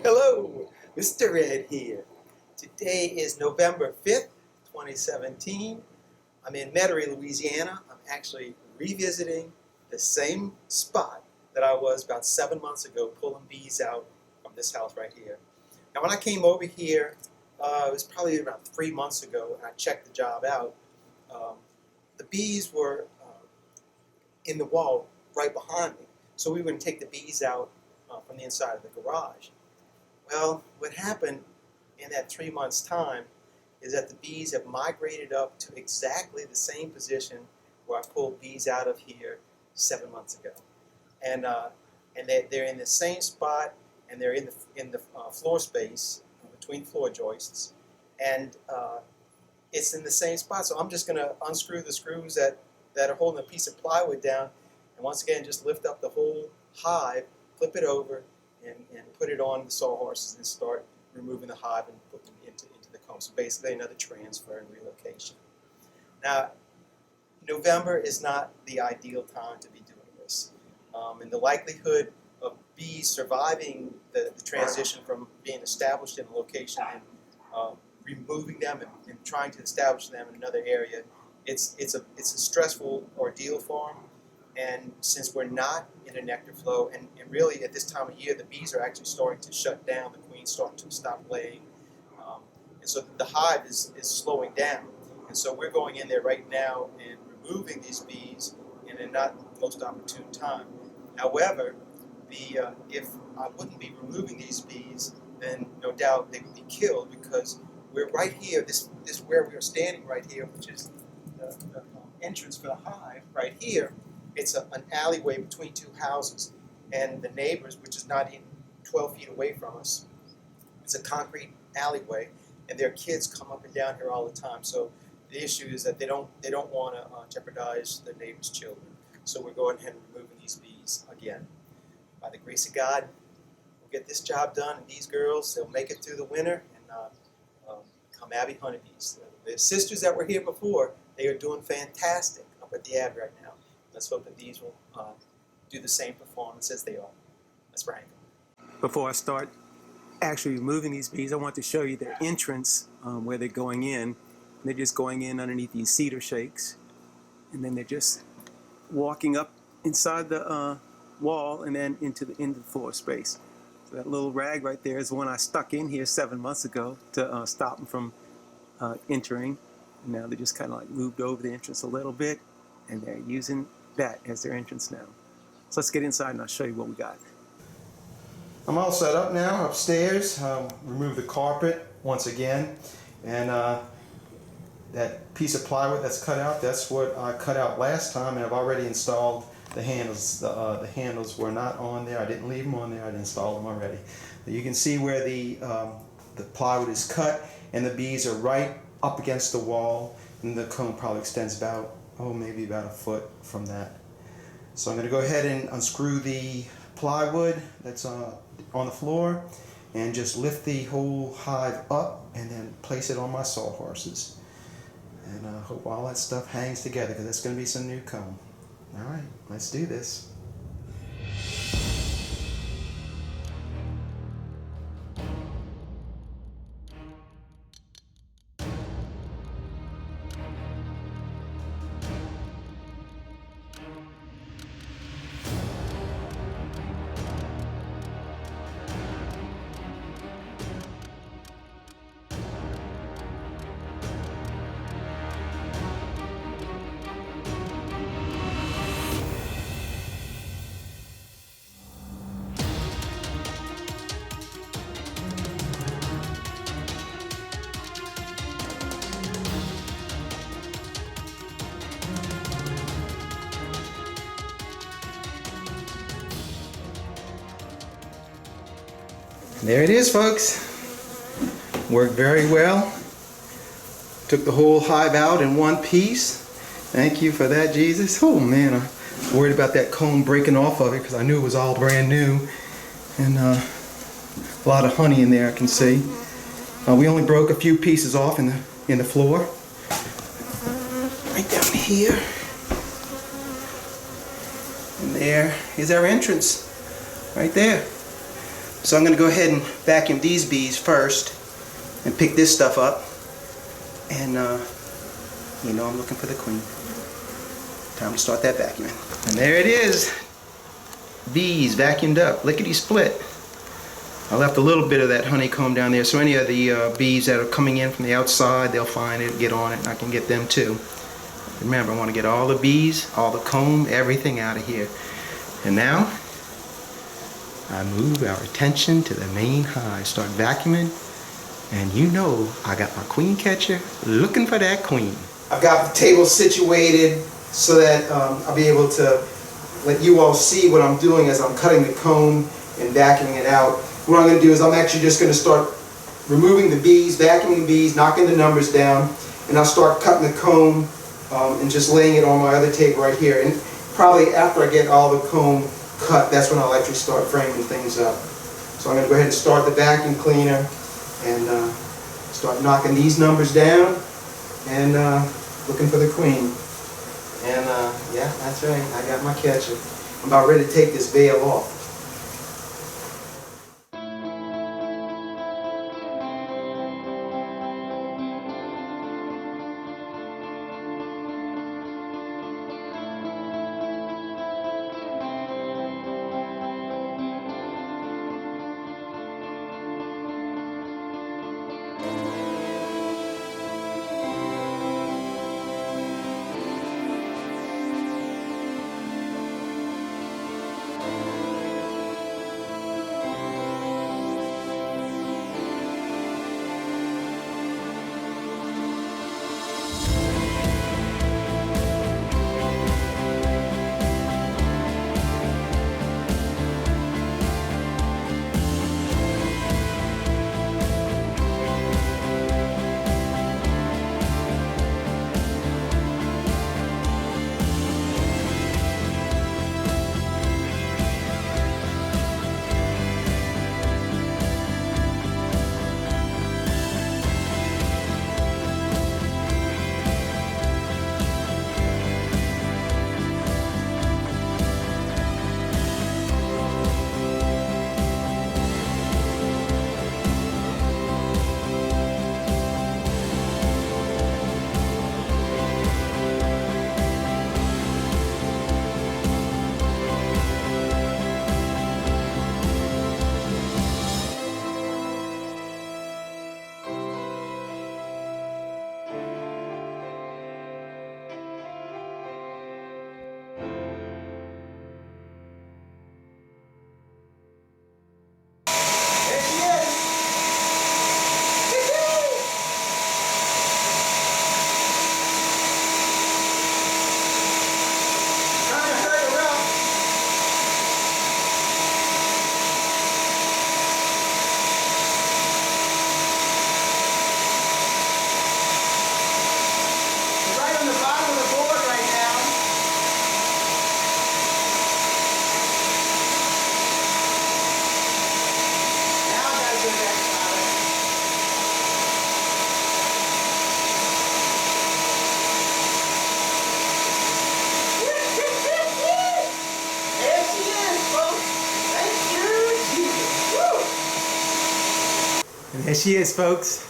Hello, Mr. Ed here. Today is November 5th, 2017. I'm in Metairie, Louisiana. I'm actually revisiting the same spot that I was about 7 months ago, pulling bees out from this house right here. Now, when I came over here, it was probably around 3 months ago, and I checked the job out. The bees were in the wall right behind me, so we wouldn't take the bees out from the inside of the garage. Well, what happened in that 3 months' time is that the bees have migrated up to exactly the same position where I pulled bees out of here 7 months ago, and they're in the same spot, and they're in the floor space between floor joists, and it's in the same spot. So I'm just going to unscrew the screws that are holding a piece of plywood down, and once again just lift up the whole hive, flip it over, and put it on the sawhorses and start removing the hive and put them into the comb. So basically another transfer and relocation. Now, November is not the ideal time to be doing this. And the likelihood of bees surviving the transition from being established in a location and removing them and trying to establish them in another area, it's a stressful ordeal for them. And since we're not in a nectar flow, and really at this time of year, the bees are actually starting to shut down, the queen's starting to stop laying, and so the hive is slowing down. And so we're going in there right now and removing these bees in a not most opportune time. However, if I wouldn't be removing these bees, then no doubt they would be killed, because we're right here, this where we are standing right here, which is the entrance for the hive right here. It's an alleyway between two houses, and the neighbors, which is not even 12 feet away from us, it's a concrete alleyway, and their kids come up and down here all the time. So the issue is that they don't want to jeopardize the neighbors' children. So we're going ahead and removing these bees again. By the grace of God, we'll get this job done, and these girls, they'll make it through the winter and become Abbey honeybees. The sisters that were here before, they are doing fantastic up at the Abbey right now. Let's hope that these will do the same performance as they are. Let's rank them. Before I start actually removing these bees, I want to show you their entrance, where they're going in. They're just going in underneath these cedar shakes, and then they're just walking up inside the wall and then into the floor space. So that little rag right there is the one I stuck in here 7 months ago to stop them from entering. And now they just kind of like moved over the entrance a little bit, and they're using that as their entrance now. So let's get inside and I'll show you what we got. I'm all set up now upstairs. Remove the carpet once again, and that piece of plywood that's cut out, that's what I cut out last time, and I've already installed the handles. The handles were not on there. I didn't leave them on there. I'd installed them already. You can see where the plywood is cut, and the bees are right up against the wall, and the comb probably extends about, maybe about a foot from that. So I'm going to go ahead and unscrew the plywood that's on the floor, and just lift the whole hive up and then place it on my sawhorses. And I hope all that stuff hangs together, because that's going to be some new comb. All right, let's do this. There it is, folks. Worked very well. Took the whole hive out in one piece. Thank you for that, Jesus. Oh man, I was worried about that comb breaking off of it, because I knew it was all brand new. And a lot of honey in there, I can see. We only broke a few pieces off in the floor. Right down here. And there is our entrance. Right there. So I'm going to go ahead and vacuum these bees first and pick this stuff up. And you know I'm looking for the queen. Time to start that vacuuming. And there it is. Bees vacuumed up, lickety split. I left a little bit of that honeycomb down there, so any of the bees that are coming in from the outside, they'll find it, get on it, and I can get them too. Remember, I want to get all the bees, all the comb, everything out of here. And now, I move our attention to the main hive, start vacuuming, and you know I got my queen catcher looking for that queen. I've got the table situated so that I'll be able to let you all see what I'm doing as I'm cutting the comb and vacuuming it out. What I'm going to do is I'm actually just going to start removing the bees, vacuuming the bees, knocking the numbers down, and I'll start cutting the comb and just laying it on my other table right here. And probably after I get all the comb cut, that's when I'll actually start framing things up. So I'm going to go ahead and start the vacuum cleaner and start knocking these numbers down and looking for the queen. And yeah, that's right, I got my catcher. I'm about ready to take this veil off. And there she is, folks.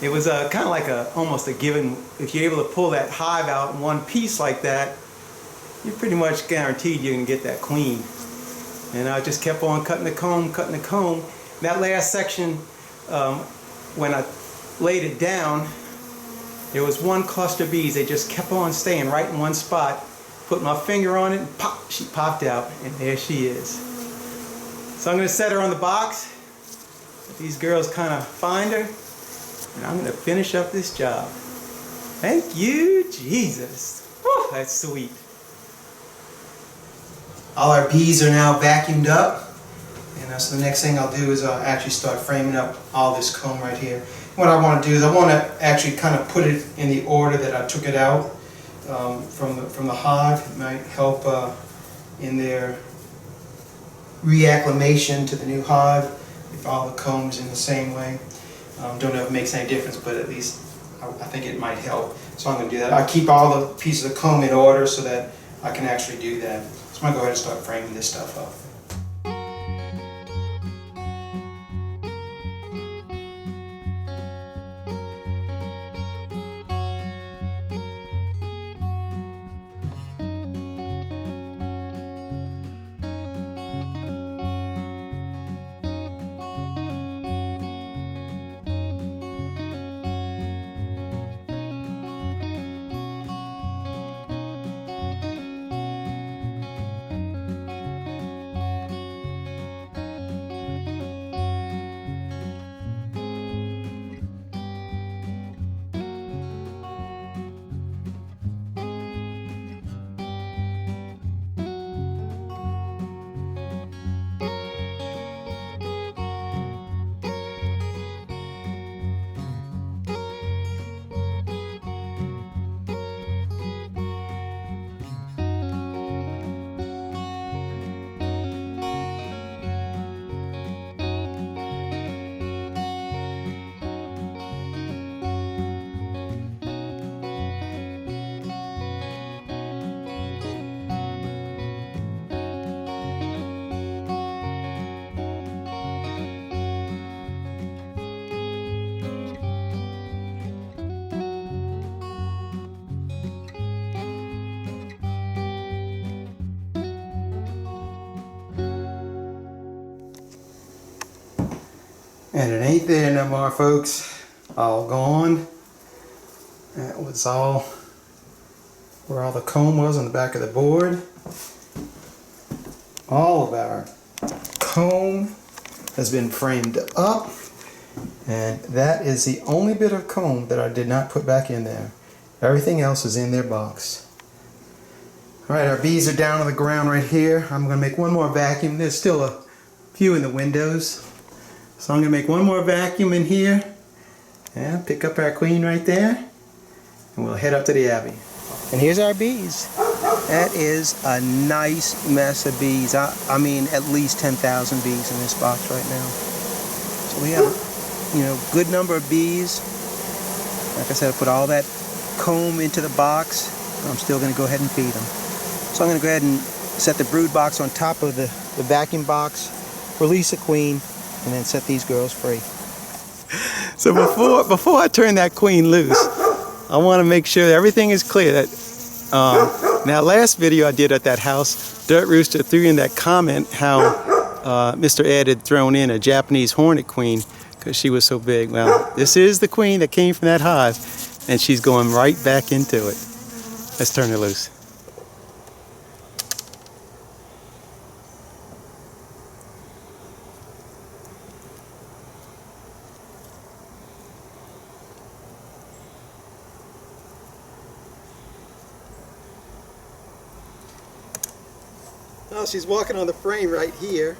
It was kind of like almost a given. If you're able to pull that hive out in one piece like that, you're pretty much guaranteed you're going to get that queen. And I just kept on cutting the comb, cutting the comb. That last section, when I laid it down, there was one cluster of bees. They just kept on staying right in one spot. Put my finger on it and pop, she popped out, and there she is. So I'm going to set her on the box. Let these girls kind of find her, and I'm going to finish up this job. Thank you, Jesus. Whew, that's sweet. All our bees are now vacuumed up, and so the next thing I'll do is I'll actually start framing up all this comb right here. What I want to do is I want to actually kind of put it in the order that I took it out from the hive. It might help in their reacclimation to the new hive if all the combs in the same way. Don't know if it makes any difference, but at least I think it might help. So I'm going to do that. I keep all the pieces of comb in order so that I can actually do that. So I'm going to go ahead and start framing this stuff up. And it ain't there no more, folks. All gone. That was all where all the comb was on the back of the board. All of our comb has been framed up, and that is the only bit of comb that I did not put back in there. Everything else is in their box. Alright, our bees are down on the ground right here. I'm going to make one more vacuum. There's still a few in the windows. So I'm going to make one more vacuum in here and pick up our queen right there, and we'll head up to the Abbey. And here's our bees. That is a nice mess of bees. I mean at least 10,000 bees in this box right now. So we have, you know, good number of bees. Like I said, I put all that comb into the box. I'm still going to go ahead and feed them. So I'm going to go ahead and set the brood box on top of the vacuum box, release a queen, and then set these girls free. So before I turn that queen loose, I want to make sure that everything is clear. That now, last video I did at that house, Dirt Rooster threw in that comment how Mr. Ed had thrown in a Japanese hornet queen because she was so big. Well, this is the queen that came from that hive, and she's going right back into it. Let's turn her loose. Oh, she's walking on the frame right here.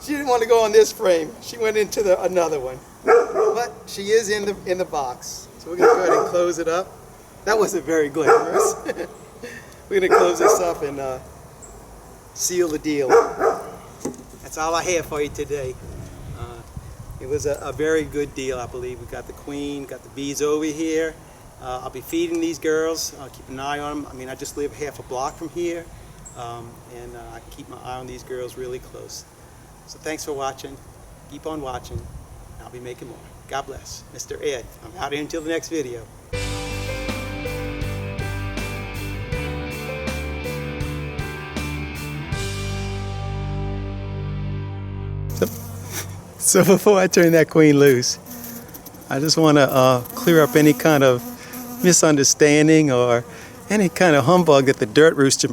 She didn't want to go on this frame. She went into another one. But she is in the box. So we're going to go ahead and close it up. That wasn't very glamorous. We're going to close this up and seal the deal. That's all I have for you today. It was a very good deal, I believe. We got the queen, got the bees over here. I'll be feeding these girls. I'll keep an eye on them. I mean, I just live half a block from here, and I can keep my eye on these girls really close. So thanks for watching. Keep on watching. I'll be making more. God bless. Mr. Ed. I'm out here until the next video. So before I turn that queen loose, I just want to clear up any kind of misunderstanding or any kind of humbug that the Dirt Rooster